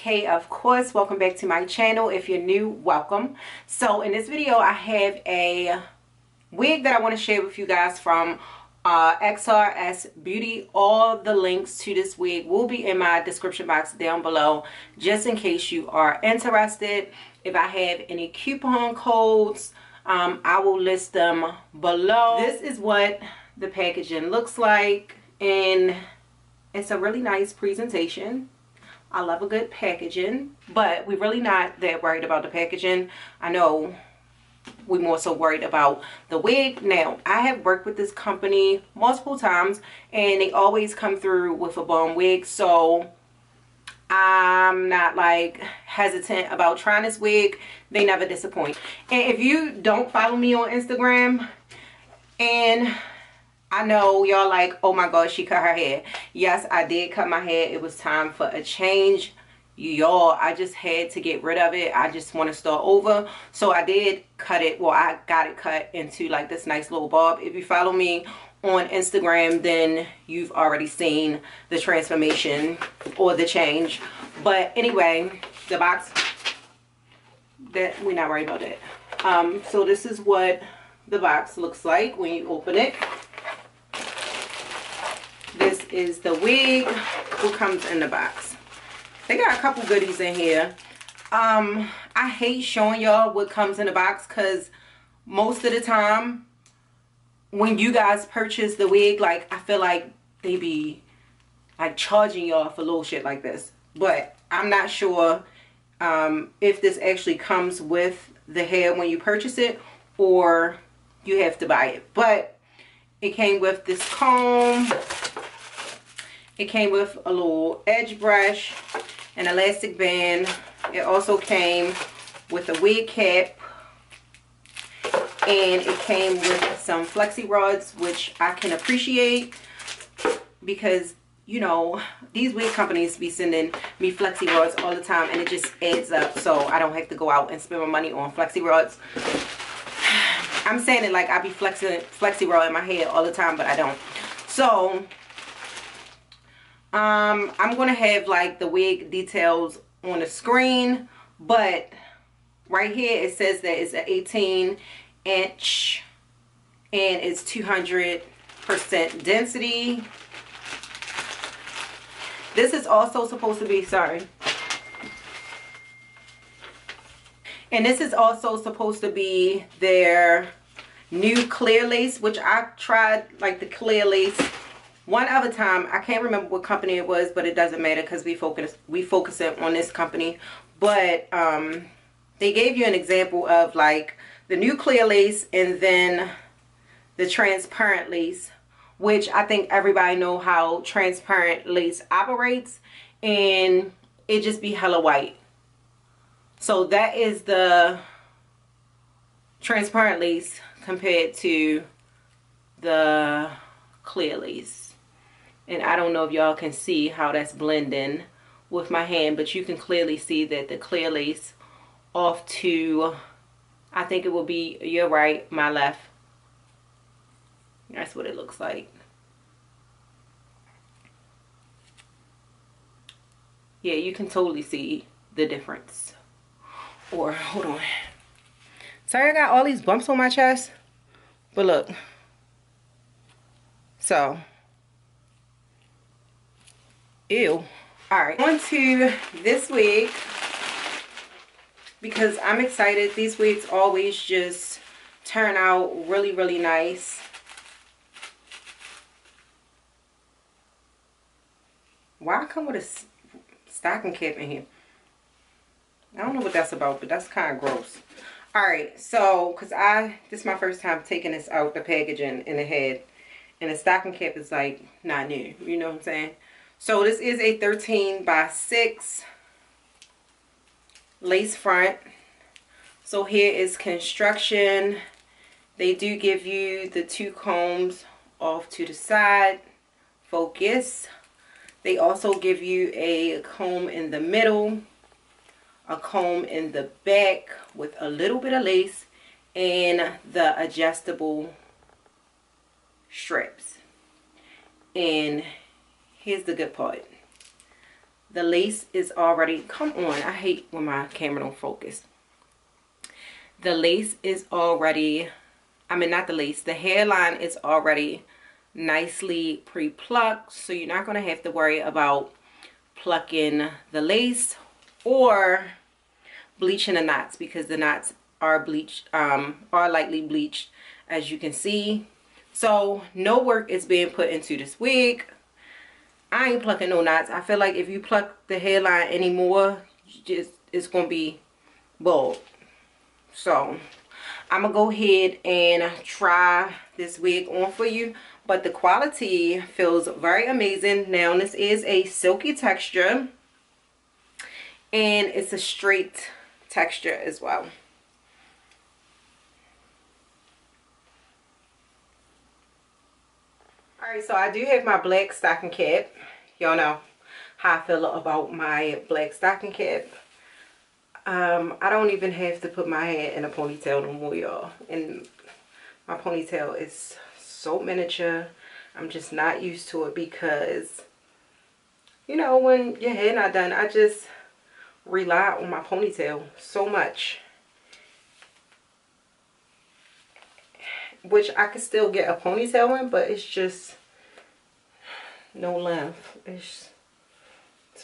Kay, of course. Welcome back to my channel. If you're new, welcome. So in this video I have a wig that I want to share with you guys from XRS Beauty. All the links to this wig will be in my description box down below, just in case you are interested. If I have any coupon codes, I will list them below. This is what the packaging looks like, and it's a really nice presentation. I love a good packaging, but we're really not that worried about the packaging. I know we're more so worried about the wig. Now, I have worked with this company multiple times, and they always come through with a bomb wig, so I'm not like hesitant about trying this wig. They never disappoint. And if you don't follow me on Instagram, and I know y'all like, oh my god, she cut her hair. Yes, I did cut my hair. It was time for a change. Y'all, I just had to get rid of it. I just want to start over. So I did cut it. Well, I got it cut into like this nice little bob. If you follow me on Instagram, then you've already seen the transformation or the change. But anyway, the box, that we're not worried about that. So this is what the box looks like when you open it. This is the wig. What comes in the box? They got a couple goodies in here. I hate showing y'all what comes in the box, because most of the time when you guys purchase the wig, like, I feel like they be like charging y'all for little shit like this. But I'm not sure if this actually comes with the hair when you purchase it, or you have to buy it. But it came with this comb. It came with a little edge brush, an elastic band. It also came with a wig cap, and it came with some flexi rods, which I can appreciate, because you know these wig companies be sending me flexi rods all the time, and it just adds up, so I don't have to go out and spend my money on flexi rods. I'm saying it like I be flexi rod in my hair all the time, but I don't. So I'm gonna have like the wig details on the screen, but right here it says that it's an 18-inch and it's 200% density. This is also supposed to be, and this is also supposed to be their new clear lace, which I tried like the clear lace one other time. I can't remember what company it was, but it doesn't matter because we focus it on this company. But they gave you an example of like the new clear lace and then the transparent lace, which I think everybody know how transparent lace operates, and it just be hella white. So that is the transparent lace compared to the clear lace. And I don't know if y'all can see how that's blending with my hand, but you can clearly see that the clear lace off to, I think it will be your right, my left. That's what it looks like. Yeah, you can totally see the difference. Or, hold on. Sorry I got all these bumps on my chest, but look. So, ew. Alright, on to this wig, because I'm excited. These wigs always just turn out really, really nice. Why I come with a stocking cap in here? I don't know what that's about, but that's kind of gross. Alright, so, because this is my first time taking this out, the packaging in the head. And the stocking cap is like not new, you know what I'm saying? So this is a 13x6 lace front. So here is construction. They do give you the two combs off to the side. Focus. They also give you a comb in the middle, a comb in the back with a little bit of lace, and the adjustable straps. And here's the good part. The lace is already, come on, I hate when my camera don't focus. The lace is already, I mean not the lace, the hairline is already nicely pre-plucked, so you're not going to have to worry about plucking the lace or bleaching the knots, because the knots are bleached, are lightly bleached, as you can see. So no work is being put into this wig. I ain't plucking no knots. I feel like if you pluck the hairline anymore, it's gonna be bald. So I'm gonna go ahead and try this wig on for you, but the quality feels very amazing. Now this is a silky texture and it's a straight texture as well. Alright, so I do have my black stocking cap. Y'all know how I feel about my black stocking cap. I don't even have to put my hair in a ponytail no more, y'all. And my ponytail is so miniature. I'm just not used to it because, you know, when your hair not done, I just rely on my ponytail so much. Which I could still get a ponytail in, but it's just no length. It's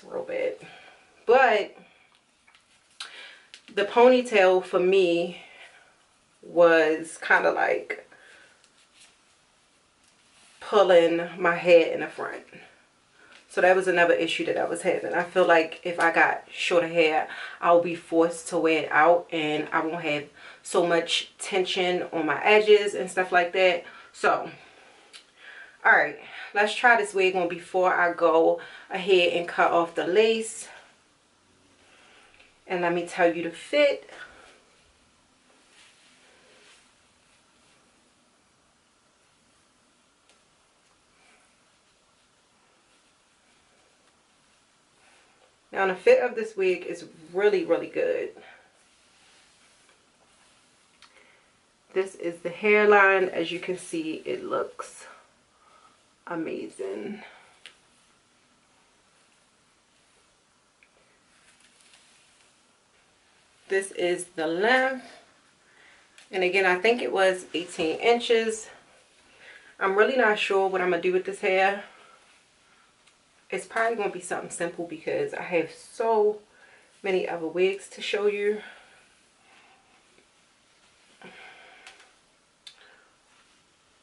real bad. But the ponytail for me was kind of like pulling my hair in the front. So that was another issue that I was having. I feel like if I got shorter hair, I'll be forced to wear it out and I won't have so much tension on my edges and stuff like that. So, alright, let's try this wig on before I go ahead and cut off the lace. And let me tell you the fit. Now the fit of this wig is really, really good. This is the hairline. As you can see, it looks amazing. This is the length. And again, I think it was 18 inches. I'm really not sure what I'm going to do with this hair. It's probably going to be something simple because I have so many other wigs to show you.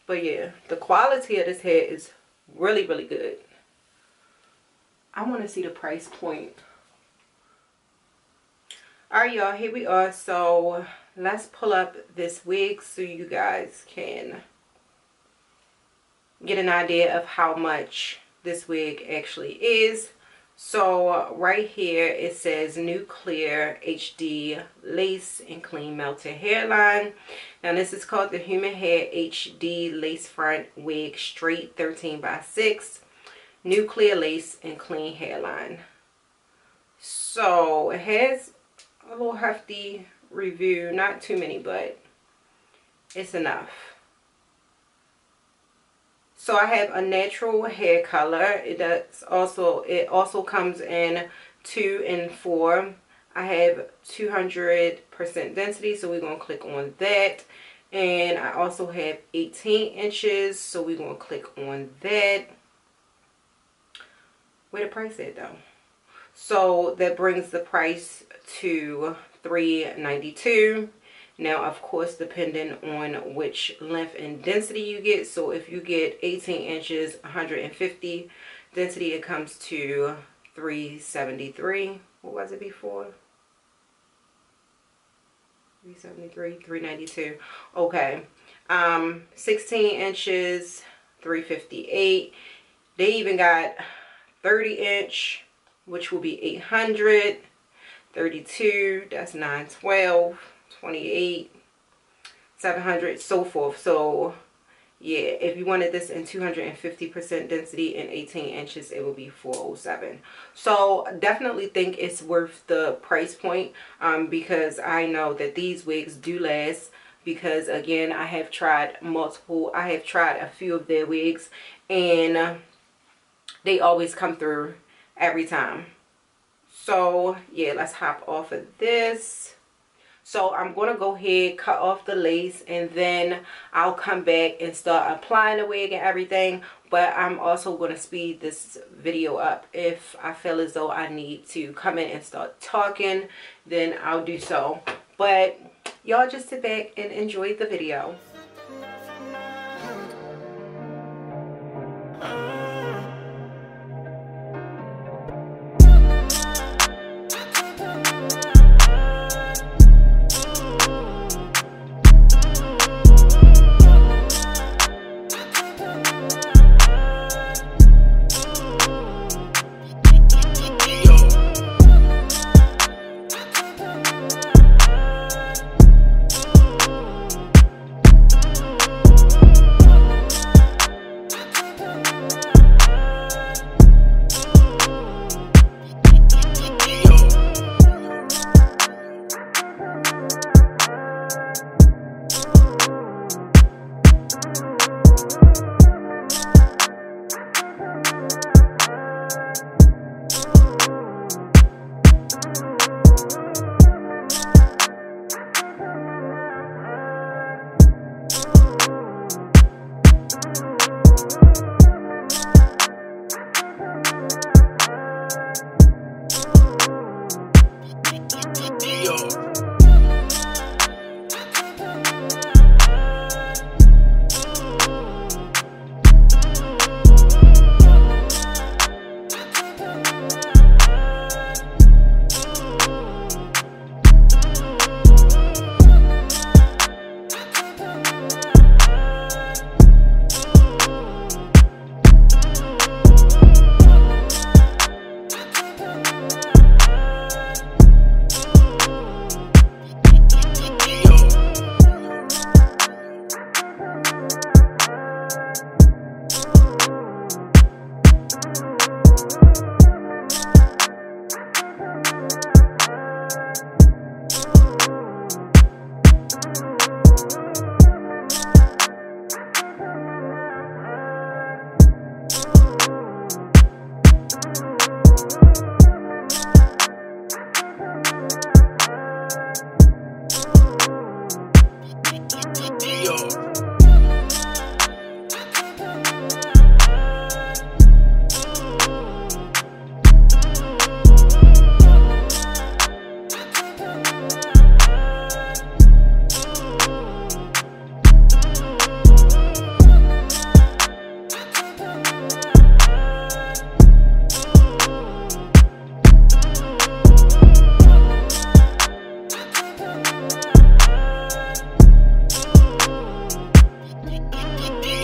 But yeah, the quality of this hair is really, really good. I want to see the price point. Alright, y'all, here we are. So let's pull up this wig so you guys can get an idea of how much this wig actually is. So right here it says New Clear HD Lace and Clean Melted Hairline. Now this is called the Human Hair HD Lace Front Wig Straight 13x6 New Clear Lace and Clean Hairline. So it has a little hefty review, not too many, but it's enough. So I have a natural hair color. It also comes in 2 and 4. I have 200% density, so we're going to click on that. And I also have 18 inches, so we're going to click on that. Where the price at though? So that brings the price to $392. Now, of course, depending on which length and density you get. So if you get 18 inches, 150 density, it comes to $373. What was it before? $373, $392. Okay. 16 inches, $358. They even got 30 inch, which will be $800. 32, that's $912. 28, $700, so forth. So yeah, if you wanted this in 250% density and 18 inches, it would be $407. So definitely think it's worth the price point, because I know that these wigs do last. Because again, I have tried a few of their wigs and they always come through every time. So yeah, let's hop off of this. So I'm going to go ahead, cut off the lace, and then I'll come back and start applying the wig and everything. But I'm also going to speed this video up. If I feel as though I need to come in and start talking, then I'll do so. But y'all just sit back and enjoy the video.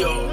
Yo.